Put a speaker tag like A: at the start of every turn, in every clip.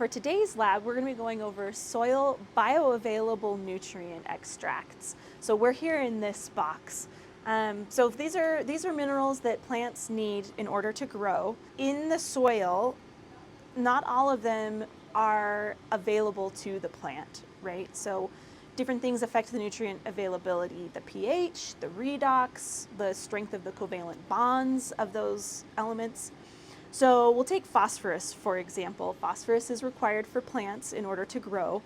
A: For today's lab, we're going to be going over soil bioavailable nutrient extracts. So we're here in this box. So these are minerals that plants need in order to grow. In the soil, not all of them are available to the plant, right? So different things affect the nutrient availability: the pH, the redox, the strength of the covalent bonds of those elements. So we'll take phosphorus, for example. Phosphorus is required for plants in order to grow.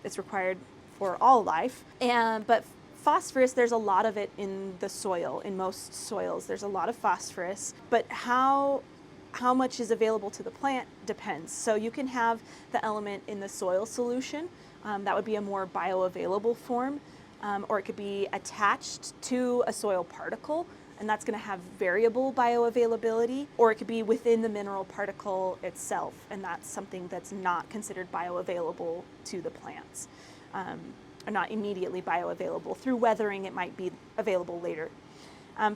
A: It's required for all life. But phosphorus, there's a lot of it in the soil. In most soils, there's a lot of phosphorus. But how much is available to the plant depends. So you can have the element in the soil solution. That would be a more bioavailable form. Or it could be attached to a soil particle, and that's going to have variable bioavailability, or it could be within the mineral particle itself, and that's something that's not considered bioavailable to the plants, or not immediately bioavailable. Through weathering, it might be available later.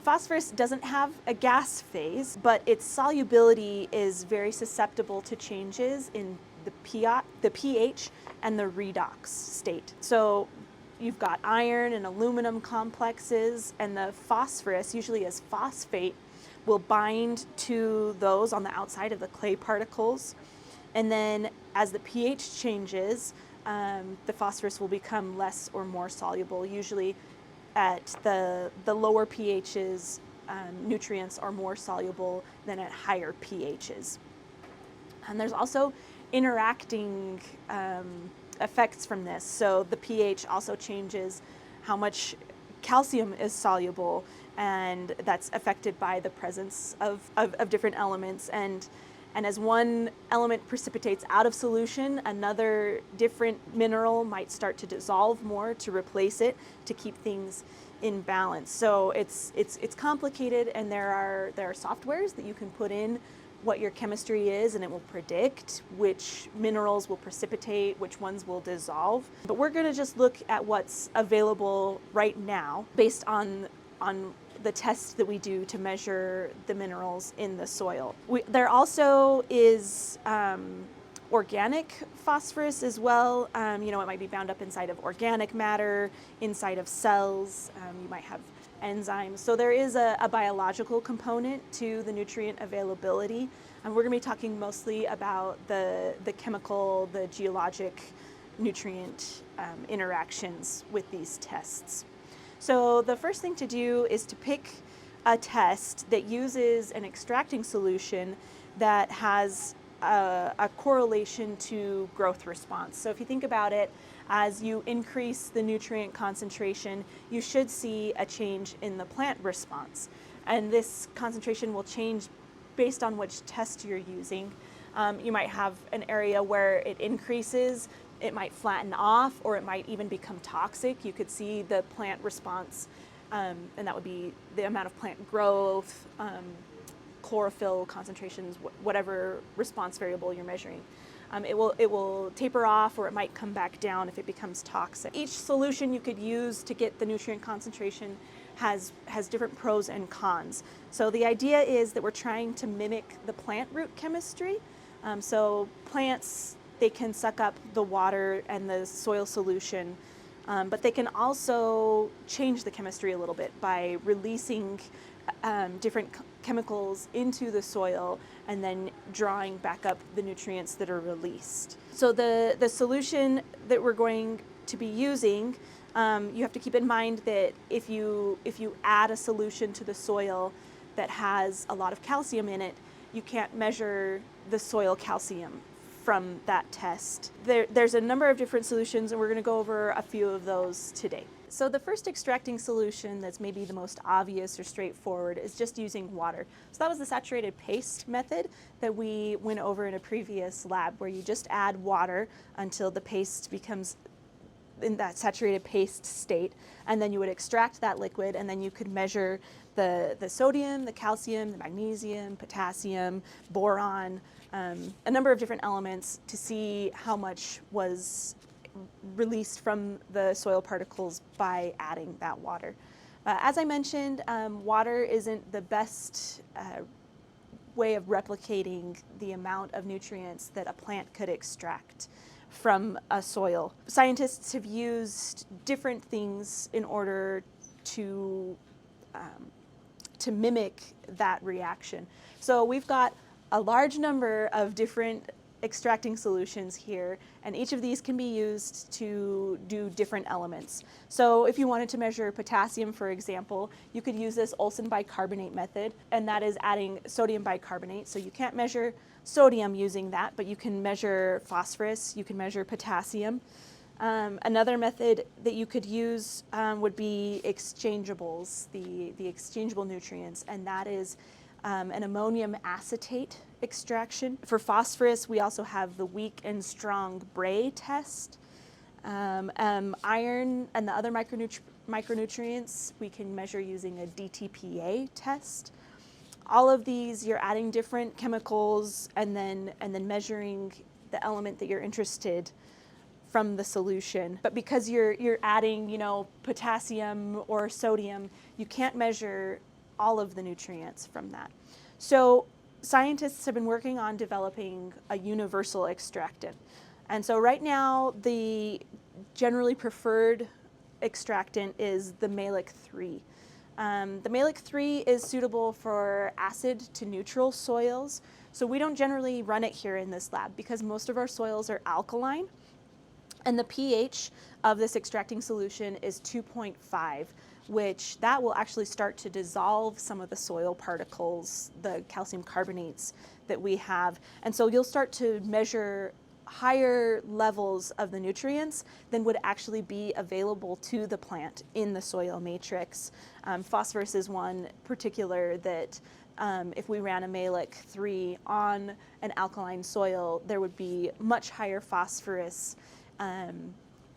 A: Phosphorus doesn't have a gas phase, but its solubility is very susceptible to changes in the pH and the redox state. So you've got iron and aluminum complexes, and the phosphorus, usually as phosphate, will bind to those on the outside of the clay particles. And then as the pH changes, the phosphorus will become less or more soluble. Usually at the lower pHs, nutrients are more soluble than at higher pHs. And there's also interacting effects from this. So the pH also changes how much calcium is soluble, and that's affected by the presence of different elements. And as one element precipitates out of solution, another different mineral might start to dissolve more to replace it, to keep things in balance. So it's complicated, and there are softwares that you can put in what your chemistry is, and it will predict which minerals will precipitate, which ones will dissolve. But we're going to just look at what's available right now based on the tests that we do to measure the minerals in the soil. There also is organic phosphorus as well. It might be bound up inside of organic matter, inside of cells. You might have enzymes. So there is a biological component to the nutrient availability. And we're going to be talking mostly about the chemical, the geologic nutrient interactions with these tests. So the first thing to do is to pick a test that uses an extracting solution that has a correlation to growth response. So if you think about it, as you increase the nutrient concentration, you should see a change in the plant response. And this concentration will change based on which test you're using. You might have an area where it increases, it might flatten off, or it might even become toxic. You could see the plant response, and that would be the amount of plant growth, chlorophyll concentrations, whatever response variable you're measuring. It will taper off, or it might come back down if it becomes toxic. Each solution you could use to get the nutrient concentration has different pros and cons. So the idea is that we're trying to mimic the plant root chemistry. So plants, they can suck up the water and the soil solution, but they can also change the chemistry a little bit by releasing different chemicals into the soil and then drawing back up the nutrients that are released. So the solution that we're going to be using, you have to keep in mind that if you add a solution to the soil that has a lot of calcium in it, you can't measure the soil calcium from that test. There's a number of different solutions, and we're going to go over a few of those today. So the first extracting solution that's maybe the most obvious or straightforward is just using water. So that was the saturated paste method that we went over in a previous lab, where you just add water until the paste becomes in that saturated paste state, and then you would extract that liquid, and then you could measure the sodium, the calcium, the magnesium, potassium, boron, a number of different elements to see how much was released from the soil particles by adding that water. As I mentioned, water isn't the best way of replicating the amount of nutrients that a plant could extract from a soil. Scientists have used different things in order to mimic that reaction. So we've got a large number of different extracting solutions here, and each of these can be used to do different elements. So if you wanted to measure potassium, for example, you could use this Olsen bicarbonate method, and that is adding sodium bicarbonate. So you can't measure sodium using that, but you can measure phosphorus, you can measure potassium. Another method that you could use would be exchangeables, the exchangeable nutrients, and that is an ammonium acetate extraction. For phosphorus, we also have the weak and strong Bray test. Iron and the other micronutrients we can measure using a DTPA test. All of these, you're adding different chemicals and then measuring the element that you're interested from the solution. But because you're adding, potassium or sodium, you can't measure all of the nutrients from that. So scientists have been working on developing a universal extractant. And so right now, the generally preferred extractant is the Malic-3. The Malic-3 is suitable for acid to neutral soils. So we don't generally run it here in this lab because most of our soils are alkaline. And the pH of this extracting solution is 2.5, which that will actually start to dissolve some of the soil particles, the calcium carbonates that we have. And so you'll start to measure higher levels of the nutrients than would actually be available to the plant in the soil matrix. Phosphorus is one particular that if we ran a Malic-3 on an alkaline soil, there would be much higher phosphorus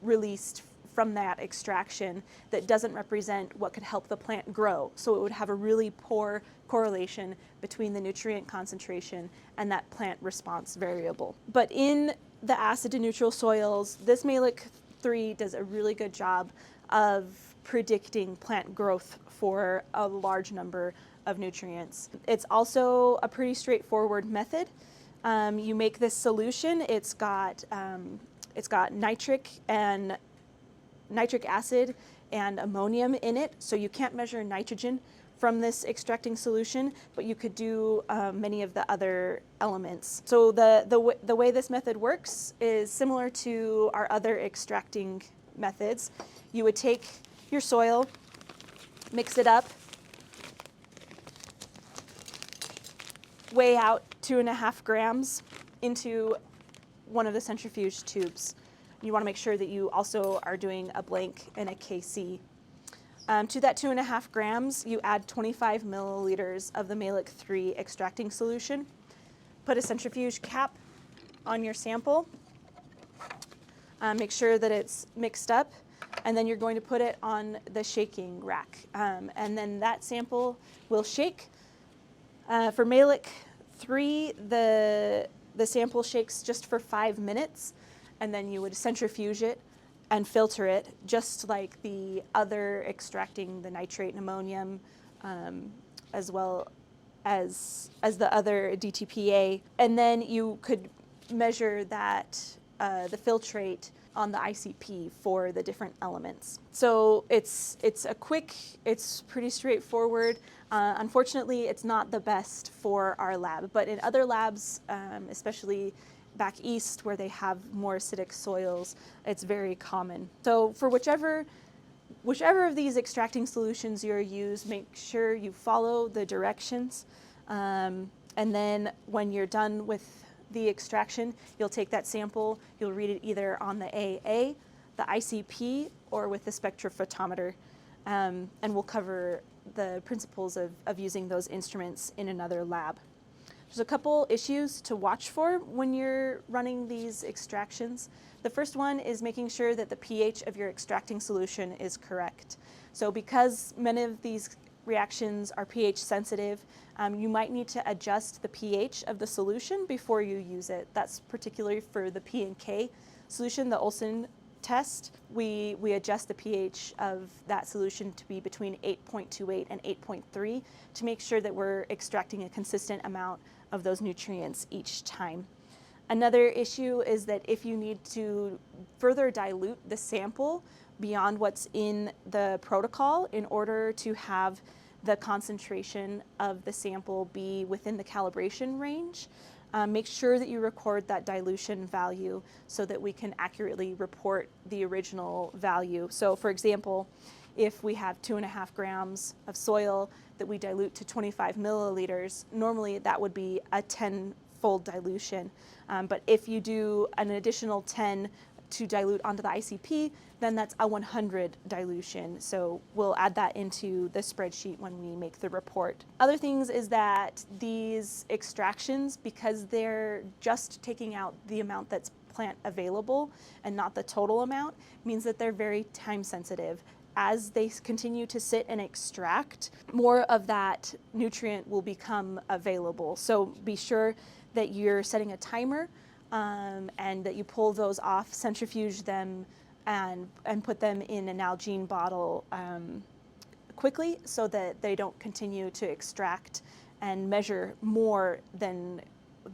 A: released from that extraction that doesn't represent what could help the plant grow. So it would have a really poor correlation between the nutrient concentration and that plant response variable. But in the acid to neutral soils, this Malic-3 does a really good job of predicting plant growth for a large number of nutrients. It's also a pretty straightforward method. You make this solution, it's got nitric acid and ammonium in it, so you can't measure nitrogen from this extracting solution, but you could do many of the other elements. So the way this method works is similar to our other extracting methods. You would take your soil, mix it up, weigh out 2.5 grams into one of the centrifuge tubes. You want to make sure that you also are doing a blank and a KC. To that 2.5 grams, you add 25 milliliters of the Malic-3 extracting solution. Put a centrifuge cap on your sample. Make sure that it's mixed up, and then you're going to put it on the shaking rack. And then that sample will shake. For Malic-3, the sample shakes just for 5 minutes, and then you would centrifuge it and filter it, just like the other extracting the nitrate and ammonium, as well as the other DTPA. And then you could measure that, the filtrate on the ICP for the different elements. So it's pretty straightforward. Unfortunately, it's not the best for our lab, but in other labs, especially back east where they have more acidic soils, it's very common. So for whichever of these extracting solutions you use, make sure you follow the directions. And then when you're done with the extraction, you'll take that sample, you'll read it either on the AA, the ICP, or with the spectrophotometer. And we'll cover the principles of using those instruments in another lab. There's a couple issues to watch for when you're running these extractions. The first one is making sure that the pH of your extracting solution is correct. So because many of these reactions are pH sensitive, you might need to adjust the pH of the solution before you use it. That's particularly for the P and K solution, the Olsen test, we adjust the pH of that solution to be between 8.28 and 8.3 to make sure that we're extracting a consistent amount of those nutrients each time. Another issue is that if you need to further dilute the sample beyond what's in the protocol in order to have the concentration of the sample be within the calibration range, make sure that you record that dilution value so that we can accurately report the original value. So for example, if we have 2.5 grams of soil that we dilute to 25 milliliters, normally that would be a 10-fold dilution. But if you do an additional 10 to dilute onto the ICP, then that's a 100 dilution. So we'll add that into the spreadsheet when we make the report. Other things is that these extractions, because they're just taking out the amount that's plant available and not the total amount, means that they're very time sensitive. As they continue to sit and extract, more of that nutrient will become available. So be sure that you're setting a timer and that you pull those off, centrifuge them, and put them in an Nalgene bottle quickly so that they don't continue to extract and measure more than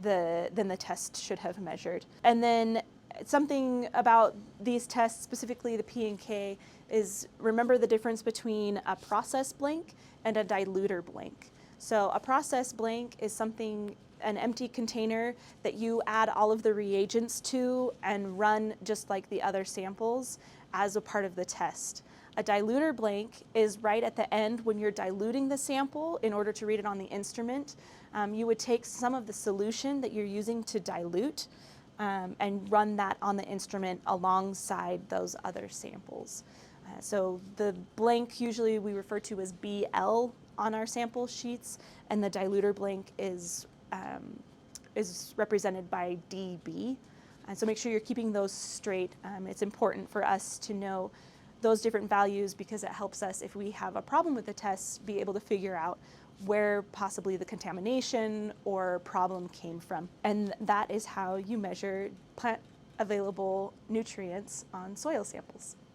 A: the test should have measured. And then something about these tests, specifically the P and K, is remember the difference between a process blank and a diluter blank. So a process blank is an empty container that you add all of the reagents to and run just like the other samples as a part of the test. A diluter blank is right at the end when you're diluting the sample in order to read it on the instrument. You would take some of the solution that you're using to dilute and run that on the instrument alongside those other samples. So the blank usually we refer to as BL on our sample sheets, and the diluter blank is represented by DB. And so make sure you're keeping those straight. It's important for us to know those different values because it helps us, if we have a problem with the tests, be able to figure out where possibly the contamination or problem came from. And that is how you measure plant available nutrients on soil samples.